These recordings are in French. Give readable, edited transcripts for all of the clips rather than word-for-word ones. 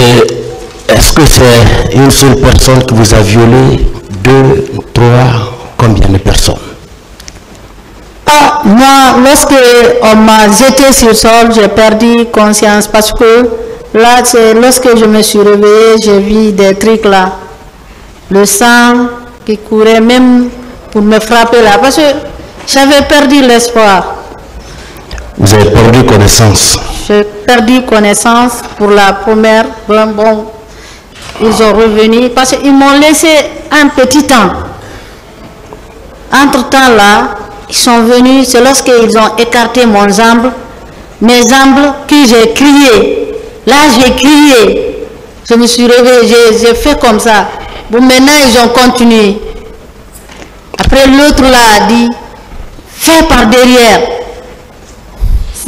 Et est-ce que c'est une seule personne qui vous a violé? 2, 3, combien de personnes? Ah, moi, lorsque on m'a jeté sur le sol, j'ai perdu conscience parce que là, lorsque je me suis réveillée, j'ai vu des trucs là. Le sang qui courait même pour me frapper là. Parce que j'avais perdu l'espoir. Vous avez perdu connaissance? J'ai perdu connaissance pour la première. Bon, ils ont revenu parce qu'ils m'ont laissé un petit temps. Entre-temps là, ils sont venus, c'est lorsqu'ils ont écarté mon jambe, mes jambes, que j'ai crié. Là, j'ai crié. Je me suis réveillée, j'ai fait comme ça. Bon, maintenant, ils ont continué. Après, l'autre là a dit, fais par derrière.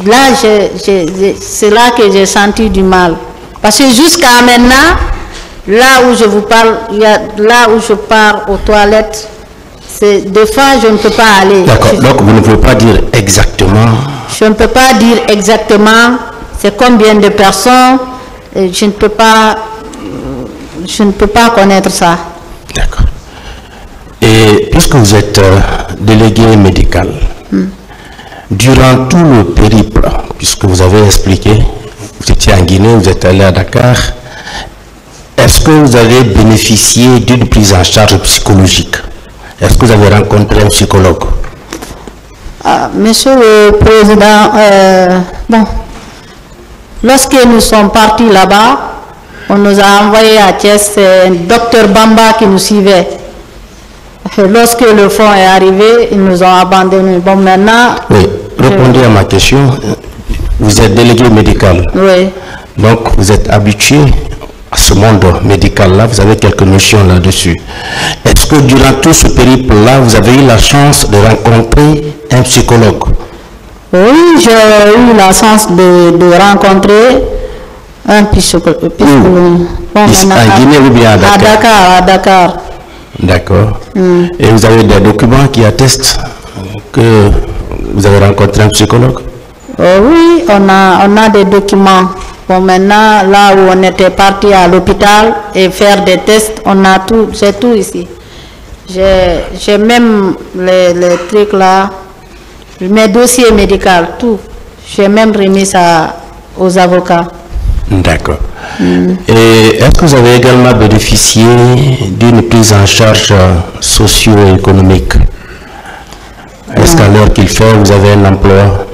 Là, c'est là que j'ai senti du mal. Parce que jusqu'à maintenant, là où je vous parle, là où je pars aux toilettes, des fois, je ne peux pas aller. D'accord, donc vous ne pouvez pas dire exactement. Je ne peux pas dire exactement c'est combien de personnes. Je ne peux pas connaître ça. D'accord. Et puisque vous êtes délégué médical, durant tout le périple, puisque vous avez expliqué, vous étiez en Guinée, vous êtes allé à Dakar, est-ce que vous avez bénéficié d'une prise en charge psychologique? Est-ce que vous avez rencontré un psychologue? Monsieur le Président, bon, lorsque nous sommes partis là-bas, on nous a envoyé à Thiès, c'est un docteur Bamba qui nous suivait. Lorsque le fonds est arrivé, ils nous ont abandonnés. Bon, maintenant... Oui, répondez à ma question. Vous êtes délégué médical. Oui. Donc, vous êtes habitué à ce monde médical-là, vous avez quelques notions là-dessus. Est-ce que durant tout ce périple-là, vous avez eu la chance de rencontrer un psychologue? Oui, j'ai eu la chance de rencontrer un psychologue. Bon, en Guinée ou bien à Dakar? À Dakar, à Dakar. D'accord. Et vous avez des documents qui attestent que vous avez rencontré un psychologue? Oui, on a des documents. Bon, maintenant, là où on était parti à l'hôpital et faire des tests, on a tout, c'est tout ici. J'ai même les trucs là, mes dossiers médicaux, tout. J'ai même remis ça aux avocats. D'accord. Et est-ce que vous avez également bénéficié d'une prise en charge socio-économique? Est-ce qu'à l'heure qu'il fait, vous avez un emploi?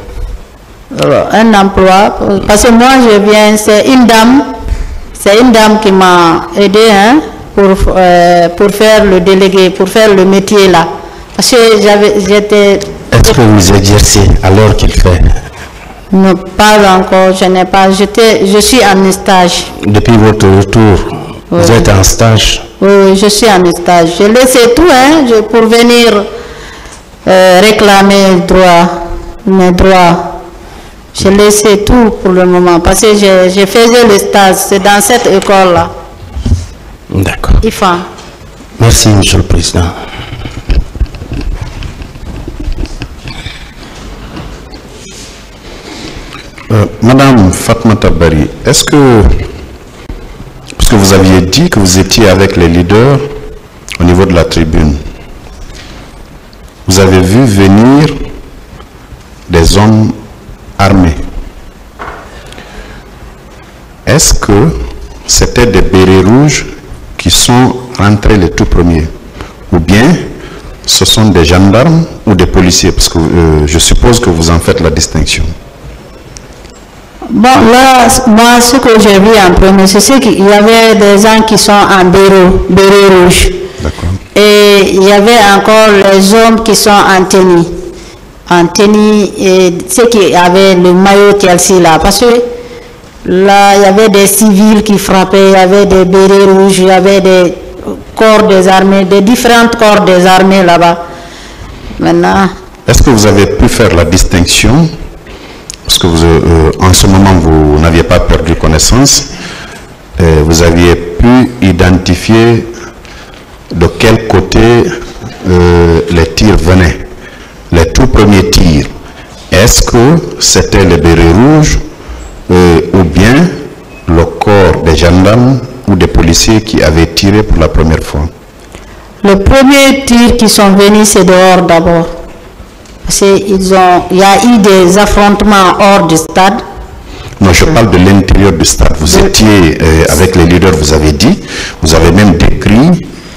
Un emploi, parce que moi je viens, c'est une dame qui m'a aidé pour faire le délégué, pour faire le métier là. Parce que j'étais... Est-ce que vous exercez à l'heure qu'il fait? Non, pas encore, je n'ai pas, je suis en stage. Depuis votre retour, oui. Vous êtes en stage? Oui, je suis en stage. Je laissé tout pour venir réclamer mes droits. Je laissé tout pour le moment parce que je faisais le stage, c'est dans cette école-là. D'accord. IFA. Merci, Monsieur le Président. Madame Fatmata Bari, est-ce que, puisque vous aviez dit que vous étiez avec les leaders au niveau de la tribune, vous avez vu venir des hommes armés. Est-ce que c'était des bérets rouges qui sont rentrés les tout premiers? Ou bien ce sont des gendarmes ou des policiers? Parce que je suppose que vous en faites la distinction. Bon, là, moi, ce que j'ai vu en premier, c'est qu'il y avait des gens qui sont en béret rouge. D'accord. Et il y avait encore les hommes qui sont en tenue. En tenue, et ceux qui avaient le maillot Chelsea là. Parce que là, il y avait des civils qui frappaient, il y avait des bérets rouges, il y avait des corps des armées, des différents corps des armées là-bas. Maintenant... Est-ce que vous avez pu faire la distinction? Parce que en ce moment, vous n'aviez pas perdu connaissance. Vous aviez pu identifier de quel côté les tirs venaient. Les tout premiers tirs. Est-ce que c'était les bérets rouges ou bien le corps des gendarmes ou des policiers qui avaient tiré pour la première fois? Le premier tir qui sont venus, c'est dehors d'abord. Parce qu'il y a eu des affrontements hors du stade. Non, je parle de l'intérieur du stade. Vous étiez avec les leaders, vous avez dit, vous avez même décrit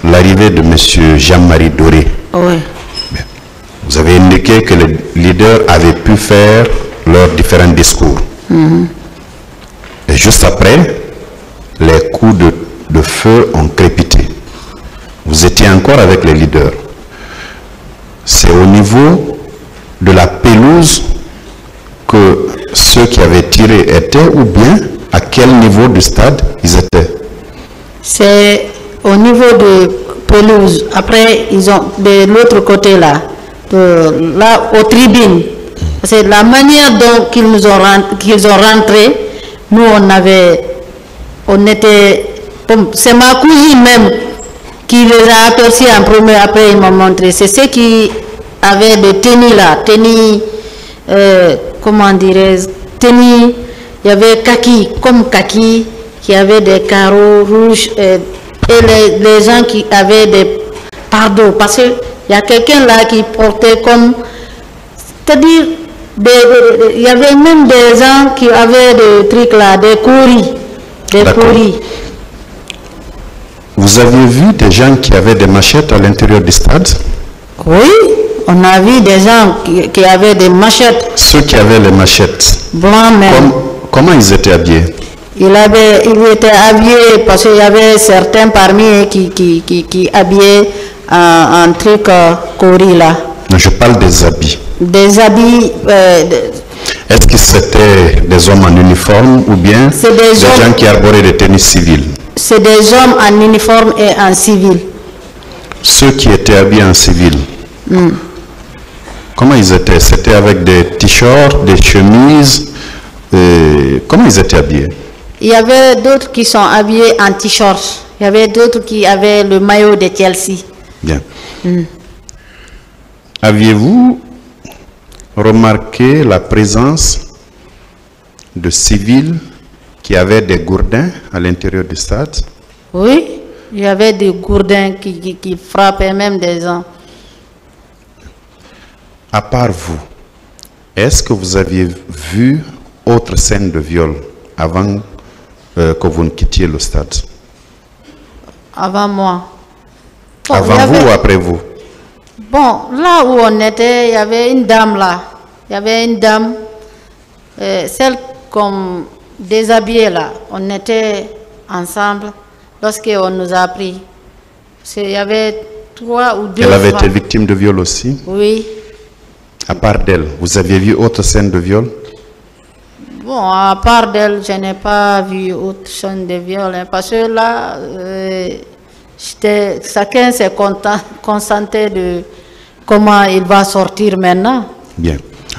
l'arrivée de M. Jean-Marie Doré. Oui. Bien. Vous avez indiqué que les leaders avaient pu faire leurs différents discours. Et juste après, les coups de feu ont crépité. Vous étiez encore avec les leaders. C'est au niveau de la pelouse que ceux qui avaient tiré étaient, ou bien à quel niveau du stade ils étaient? C'est au niveau de pelouse. Après, ils ont de l'autre côté là, là aux tribunes. C'est la manière dont qu'ils ont rentré. Nous, on était, c'est ma cousine même qui les a aperçus en premier. Après, ils m'ont montré. C'est ceux qui avaient des tenues là, tenues, comment dirais-je, tenues. Il y avait kaki, comme kaki, qui avait des carreaux rouges. Et les gens qui avaient des pardos, parce qu'il y a quelqu'un là qui portait comme, c'est-à-dire, il y avait même des gens qui avaient des trucs là, des couris, Vous avez vu des gens qui avaient des machettes à l'intérieur du stade? Oui, on a vu des gens qui avaient des machettes. Ceux qui avaient les machettes, Blancs même. Comment ils étaient habillés? Ils étaient habillés parce qu'il y avait certains parmi eux qui habillaient en truc courri là. Non, je parle des habits. Des habits. Est-ce que c'était des hommes en uniforme ou bien des gens qui arboraient des tenues civiles? C'est des hommes en uniforme et en civil. Ceux qui étaient habillés en civil, comment ils étaient? C'était avec des t-shirts, des chemises? Comment ils étaient habillés? Il y avait d'autres qui sont habillés en t-shirt. Il y avait d'autres qui avaient le maillot de Chelsea. Bien. Aviez-vous remarqué la présence de civils qui avaient des gourdins à l'intérieur du stade? Oui, il y avait des gourdins qui frappaient même des gens. À part vous, est-ce que vous aviez vu autre scène de viol avant que vous ne quittiez le stade? Avant moi. Bon, avant vous ou après vous? Bon, là où on était, il y avait une dame là. Il y avait une dame, celle comme déshabillée là. On était ensemble lorsqu'on nous a pris. Il y avait 3 ou 2 Elle avait été victime de viol aussi? Oui. À part d'elle, vous aviez vu autre scène de viol? Bon, à part d'elle, je n'ai pas vu autre scène de viol. Hein, parce que là, chacun s'est concentré de comment il va sortir maintenant. Bien.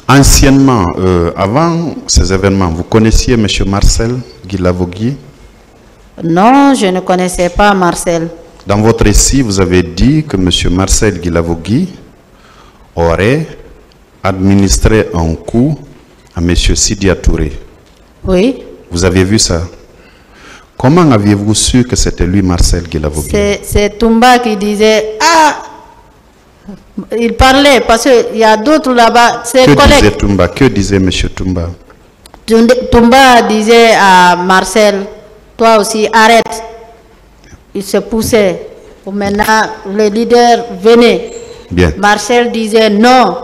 Anciennement, avant ces événements, vous connaissiez M. Marcel Guilavogui? Non, je ne connaissais pas Marcel. Dans votre récit, vous avez dit que M. Marcel Guilavogui aurait administré un coup à M. Sidia Touré. Oui. Vous avez vu ça? Comment aviez-vous su que c'était lui, Marcel Guilavogui? C'est Toumba qui disait, ah, il parlait, parce qu'il y a d'autres là-bas, ses collègues. Que disait Toumba? Que disait M. Toumba? Toumba disait à Marcel, toi aussi, arrête. Il se poussait. Maintenant, les leaders venaient. Bien. Marcel disait, non,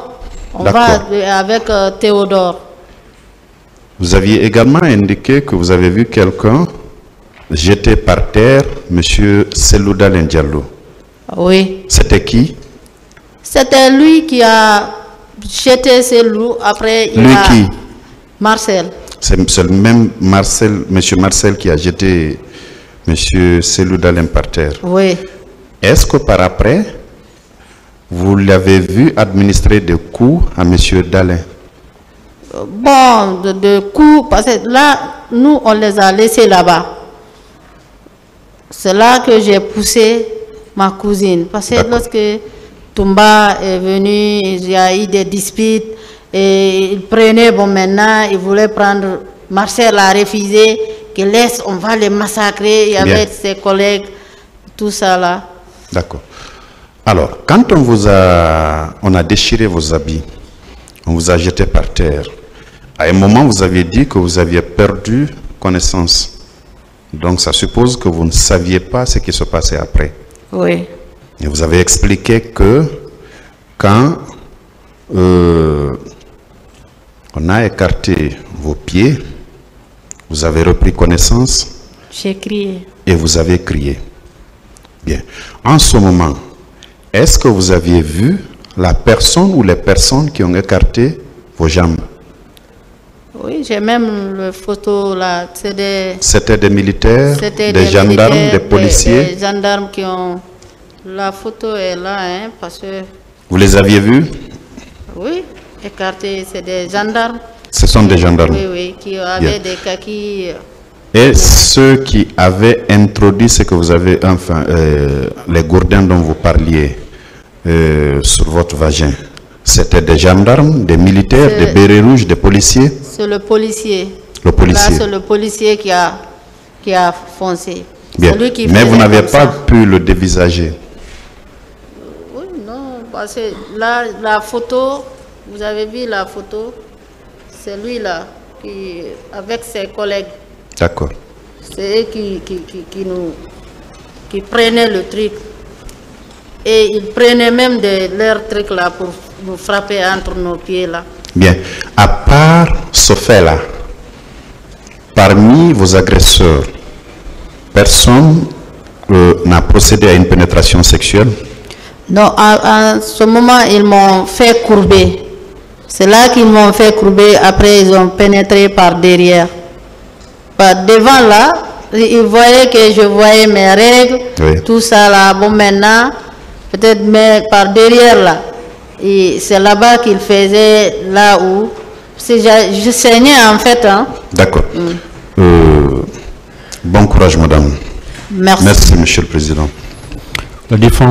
on va avec Théodore. Vous aviez également indiqué que vous avez vu quelqu'un jeter par terre M. Selouda Diallo. Oui. C'était qui? C'était lui qui a jeté Selou. Après, il lui a... qui? Marcel. C'est le même Marcel, M. Marcel qui a jeté M. Selouda par terre. Oui. Est-ce que par après, vous l'avez vu administrer des coups à M. Dalin? Bon, de coups, parce que là, nous, on les a laissés là-bas. C'est là que j'ai poussé ma cousine. Parce que lorsque Toumba est venu, il y a eu des disputes, et il prenait, bon, maintenant, il voulait prendre, Marcel a refusé que laisse, on va les massacrer, il y avait ses collègues, tout ça là. D'accord. Alors, quand on a déchiré vos habits, on vous a jeté par terre, à un moment vous aviez dit que vous aviez perdu connaissance. Donc ça suppose que vous ne saviez pas ce qui se passait après. Oui. Et vous avez expliqué que quand on a écarté vos pieds, vous avez repris connaissance. J'ai crié. Et vous avez crié. Bien. En ce moment, est-ce que vous aviez vu la personne ou les personnes qui ont écarté vos jambes? Oui, j'ai même la photo là. C'était des militaires, des gendarmes, des policiers. Des gendarmes qui ont... La photo est là, hein, parce que... Vous les aviez vus? Oui, écartés, c'est des gendarmes. Ce sont des gendarmes? Oui, oui, qui avaient des kakis. Et ceux qui avaient introduit ce que vous avez, enfin, les gourdins dont vous parliez sur votre vagin, c'était des gendarmes, des militaires, des bérets rouges, des policiers? C'est le policier. Le policier. Là, c'est le policier qui a foncé. Bien. Lui qui Mais vous n'avez pas ça. pu le dévisager? Oui, non, parce que là, la photo, vous avez vu la photo, c'est lui là, avec ses collègues. D'accord. C'est eux qui prenaient le truc. Et ils prenaient même leurs trucs là pour nous frapper entre nos pieds là. Bien. À part ce fait-là, parmi vos agresseurs, personne n'a procédé à une pénétration sexuelle? Non, à ce moment, ils m'ont fait courber. C'est là qu'ils m'ont fait courber. Après, ils ont pénétré par derrière. Devant là, ils voyaient que je voyais mes règles, oui. Tout ça là. Bon, maintenant, peut-être, mais par derrière là. Et c'est là-bas qu'ils faisaient, là où... Je saignais en fait. Hein. D'accord. Bon courage, madame. Merci. Merci, monsieur le président. La défense.